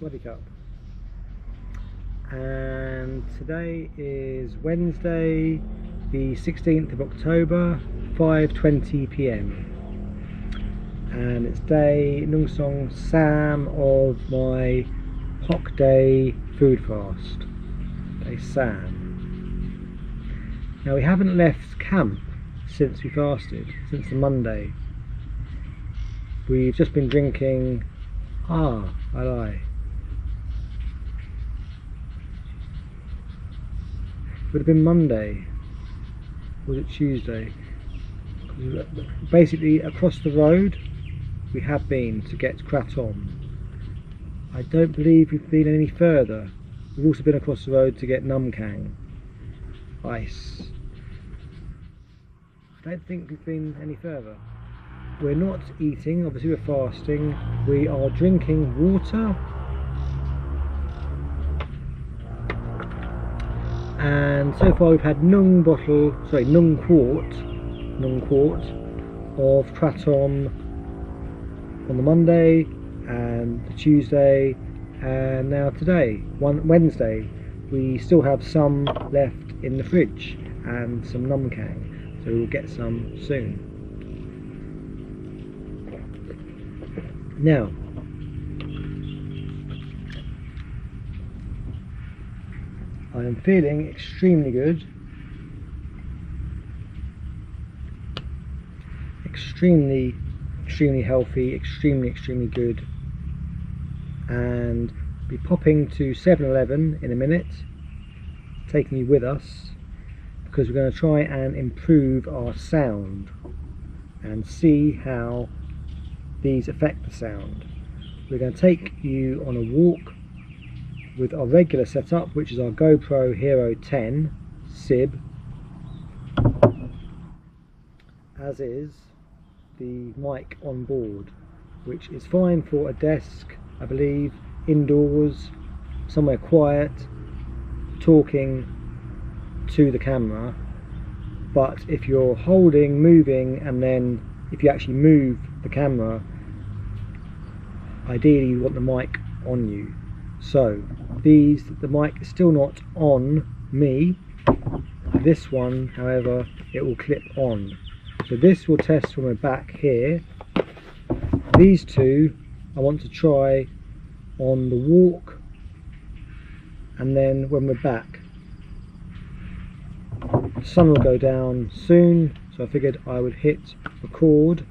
Swaddy Cup. And today is Wednesday the 16th of October, 5:20 PM, and it's day Nung Song Sam of my Hock Day food fast, day Sam. Now we haven't left camp since we fasted, since the Monday. We've just been drinking, I lie. Would have been Monday, or was it Tuesday? Basically across the road we have been to get Kratom. I don't believe we've been any further. We've also been across the road to get Numkang ice. I don't think we've been any further. We're not eating, obviously we're fasting. We are drinking water, and so far we've had nung quart of Kratom on the Monday and the Tuesday, and now today, Wednesday, we still have some left in the fridge and some Numkang, so we'll get some soon. Now, I am feeling extremely good, extremely healthy, extremely good, and be popping to 7-Eleven in a minute, taking you with us, because we're going to try and improve our sound and see how these affect the sound. We're going to take you on a walk with our regular setup, which is our GoPro Hero 10 SIB, as is the mic on board, which is fine for a desk, I believe, indoors, somewhere quiet, talking to the camera. But if you're holding, moving, and then if you actually move the camera, ideally you want the mic on you. So the mic is still not on me. This one, however, it will clip on. So this will test when we're back here. These two I want to try on the walk and then when we're back. The sun will go down soon, so I figured I would hit record.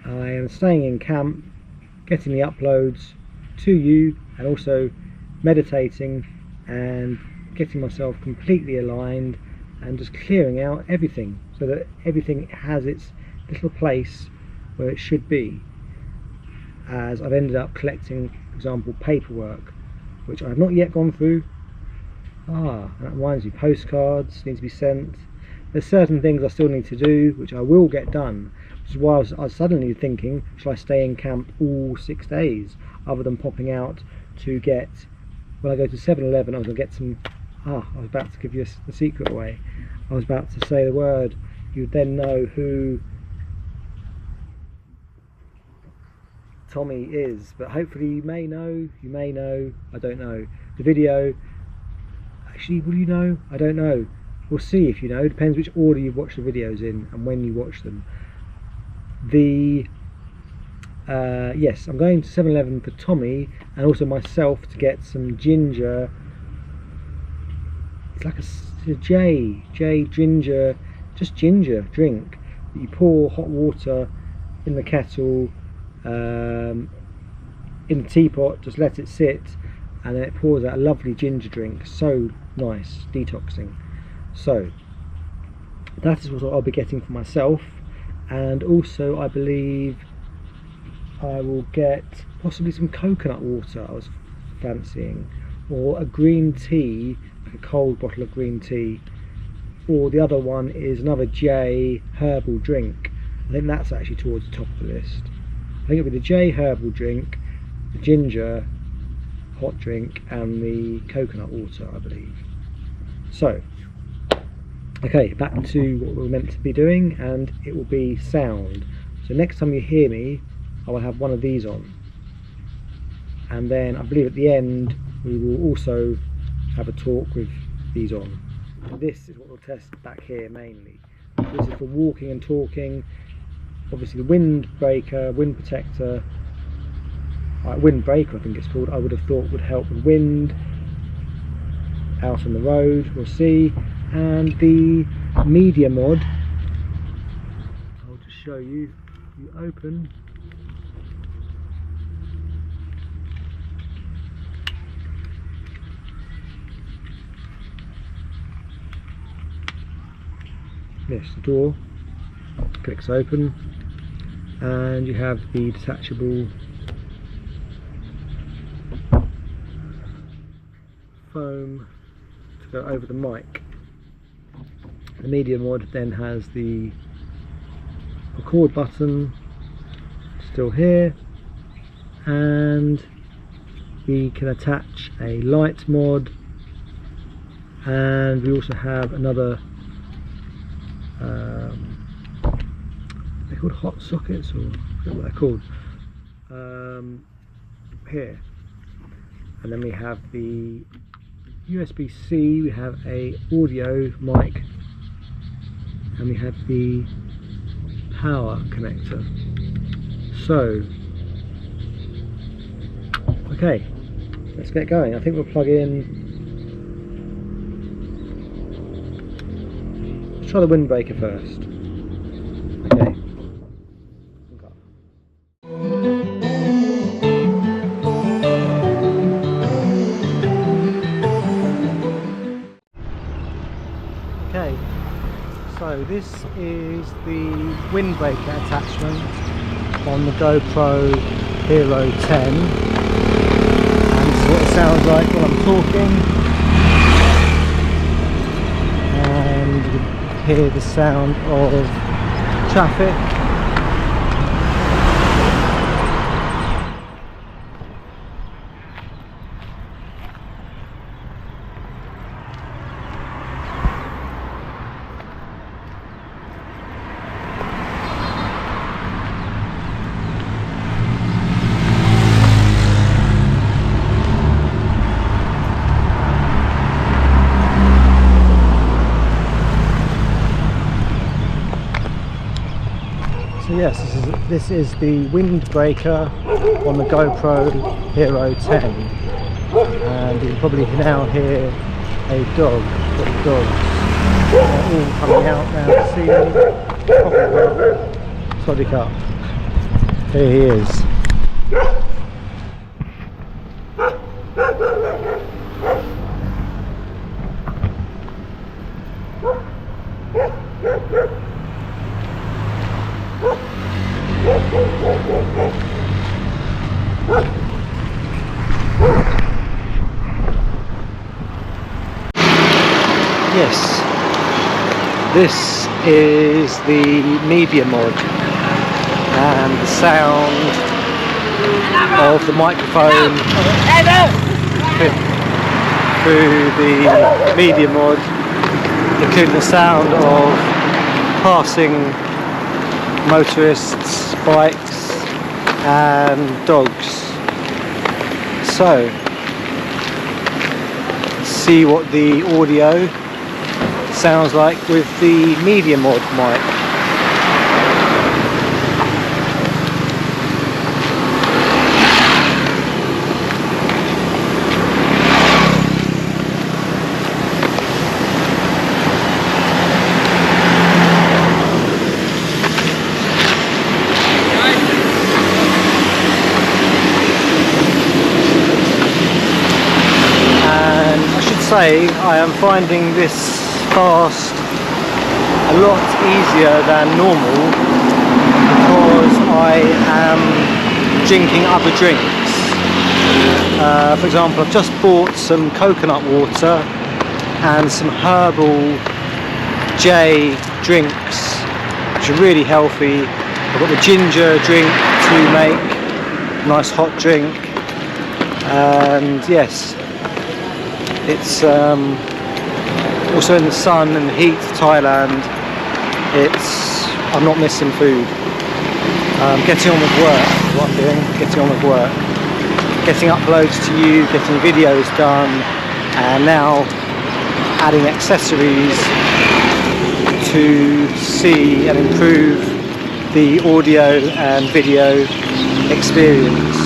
I am staying in camp, getting the uploads to you, and also meditating and getting myself completely aligned and just clearing out everything so that everything has its little place where it should be. As I've ended up collecting, for example, paperwork which I have not yet gone through. That reminds me, postcards need to be sent. There's certain things I still need to do which I will get done, which is why I was suddenly thinking, shall I stay in camp all 6 days other than popping out to get, when I go to 7-Eleven I was going to get some, I was about to give you the secret away. I was about to say the word, you'd then know who Tommy is, but hopefully you may know, I don't know. The video, actually, will you know? I don't know. We'll see if you know. Depends which order you watch the videos in and when you watch them. Yes, I'm going to 7-Eleven for Tommy and also myself to get some ginger. It's like a J ginger, just ginger drink that you pour hot water in the kettle, in the teapot, just let it sit, and then it pours out a lovely ginger drink. So nice, detoxing. So that is what I'll be getting for myself, and also I believe I will get possibly some coconut water I was fancying, or a green tea, like a cold bottle of green tea, or the other one is another J herbal drink. I think that's actually towards the top of the list. I think it'll be the J herbal drink, the ginger hot drink, and the coconut water, I believe. So, okay, back to what we're meant to be doing, and it will be sound. So next time you hear me, I will have one of these on, and then I believe at the end we will also have a talk with these on. This is what we'll test back here mainly. This is for walking and talking. Obviously the windbreaker, wind protector, windbreaker I think it's called, I would have thought would help with wind out on the road, we'll see. And the Media Mod, I'll just show you, you open, this, the door clicks open, and you have the detachable foam to go over the mic. The Media Mod then has the record button still here, and we can attach a light mod, and we also have another they're called hot sockets, or I don't know what they're called, here. And then we have the USB-C, we have a audio mic, and we have the power connector. So, okay, let's get going. I think we'll plug in, let's try the windbreaker first. Okay. Okay, so this is the windbreaker attachment on the GoPro Hero 10, and this is what it sounds like while I'm talking, and you can hear the sound of traffic. So yes, this is the windbreaker on the GoPro Hero 10, and you can probably now hear a dog. Got dogs. They're all coming out now to see me. Soddy Cup. Here he is. Yes, this is the Media Mod, and the sound of the microphone through the Media Mod, including the sound of passing motorists, bikes and dogs. So, let's see what the audio sounds like with the Media Mod mic. And I should say I am finding this fast a lot easier than normal because I am drinking other drinks. For example, I've just bought some coconut water and some herbal J drinks, which are really healthy. I've got the ginger drink to make, nice hot drink, and yes, it's also in the sun and the heat of Thailand, I'm not missing food. Getting on with work is what I'm doing, getting on with work. getting uploads to you, getting videos done, and now adding accessories to see and improve the audio and video experience.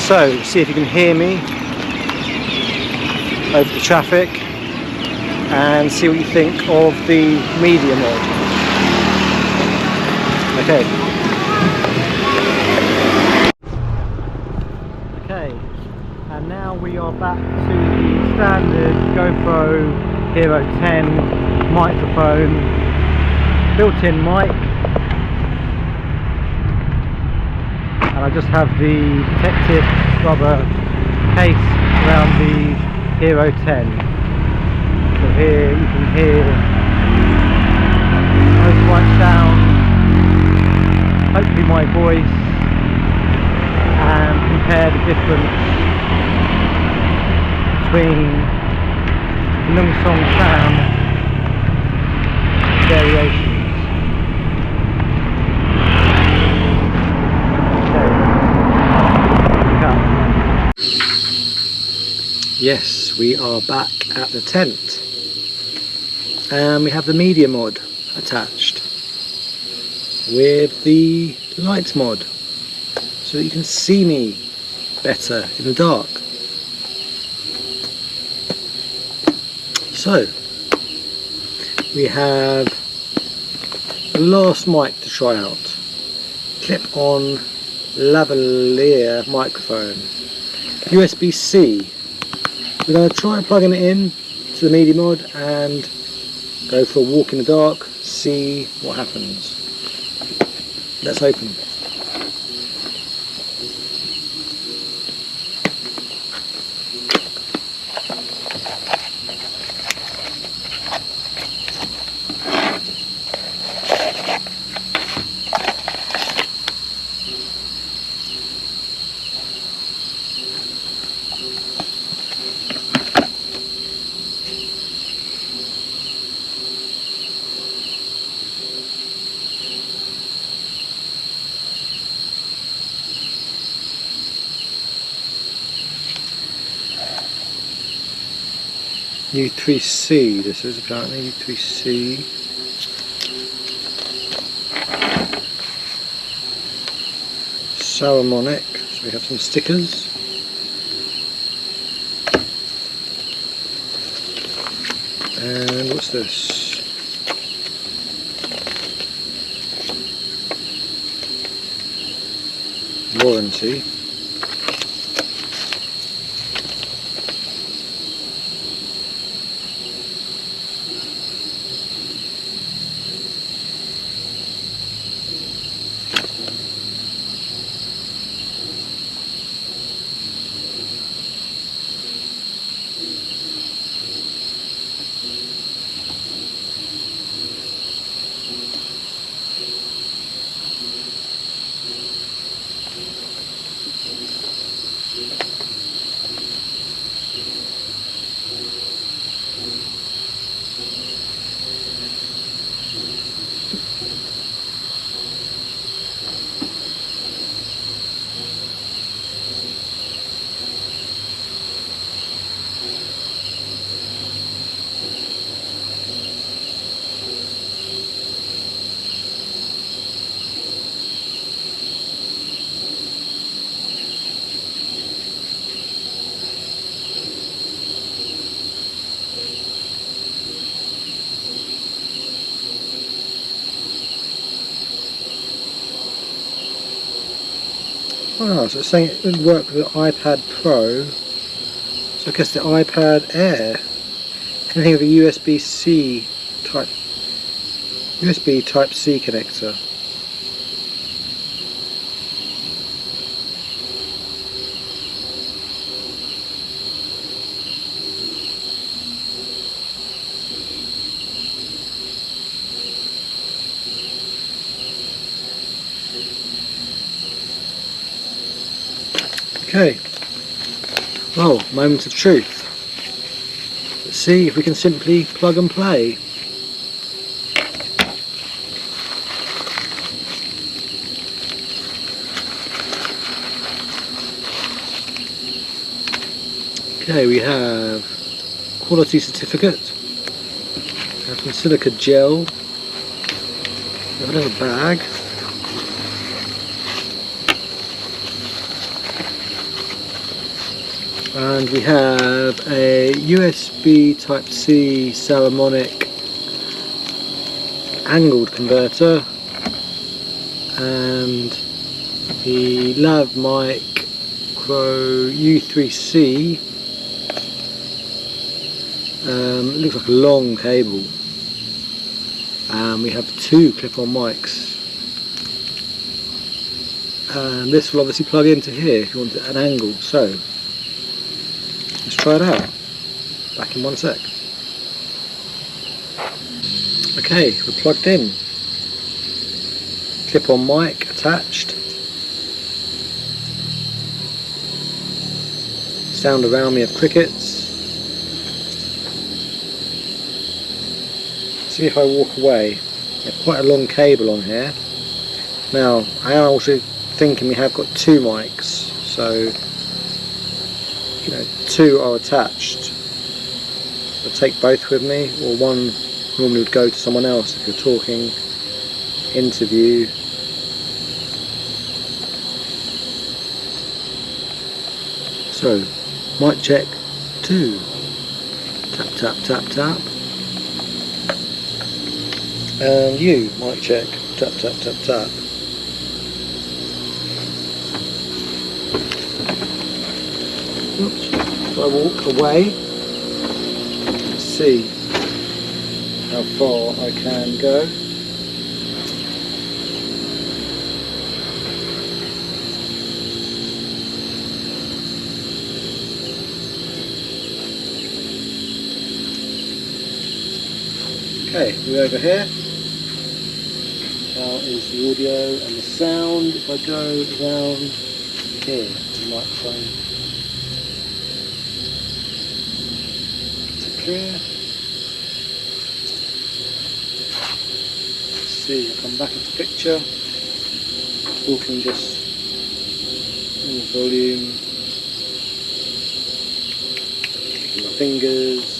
So see if you can hear me over the traffic and see what you think of the Media Mod. Okay. Okay, and now we are back to the standard GoPro Hero 10 microphone, built-in mic, and I just have the protective rubber case around the Hero 10. So here you can hear motorbike sound, hopefully my voice, and compare the difference between Nung Song Sam variations. Okay. Yes, we are back at the tent. And we have the Media Mod attached with the light mod so that you can see me better in the dark. So we have the last mic to try out, clip-on lavalier microphone, USB-C. We're going to try plugging it in to the Media Mod and go for a walk in the dark, see what happens. Let's open. U3C, this is apparently U3C. Saramonic, so we have some stickers. And what's this? Warranty. Oh, so it's saying it would work with the iPad Pro. So I guess the iPad Air. Anything with a USB-C type, USB Type-C connector. Okay, well, moment of truth. Let's see if we can simply plug and play. Okay, we have quality certificate, we have some silica gel, we have another bag, and we have a USB Type-C Saramonic angled converter, and the lav mic Pro U3C. It looks like a long cable, and we have 2 clip-on mics, and this will obviously plug into here if you want it at an angle. So let's try it out. Back in 1 sec. Okay, we're plugged in. Clip-on mic attached. Sound around me of crickets. See if I walk away. There's quite a long cable on here. Now, I am also thinking we have got 2 mics, so 2 are attached. I'll take both with me, or one normally would go to someone else if you're talking, interview. So, mic check 2. Tap, tap, tap, tap. And you, mic check. Tap, tap, tap, tap. Oops. If I walk away, let's see how far I can go. Okay, we're over here. Now is the audio and the sound. If I go around here, the microphone. Is it clear? Let's see, I'll come back into picture. Talking just in volume. Clicking my fingers.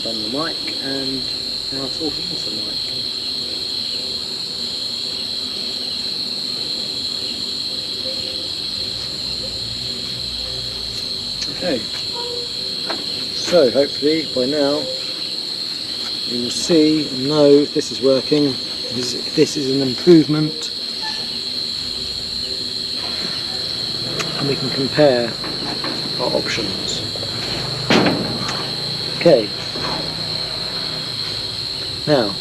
Done the mic, and now talking into the mic. Okay, so hopefully by now you will see and know if this is working, if this is an improvement, and we can compare our options. Okay. Now,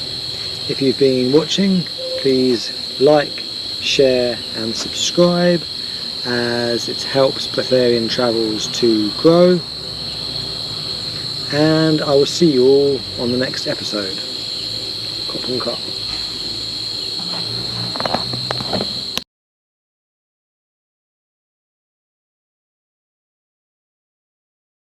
if you've been watching, please like, share and subscribe, as it helps Breatharian Travels to grow, and I will see you all on the next episode. Khopkhunkhop.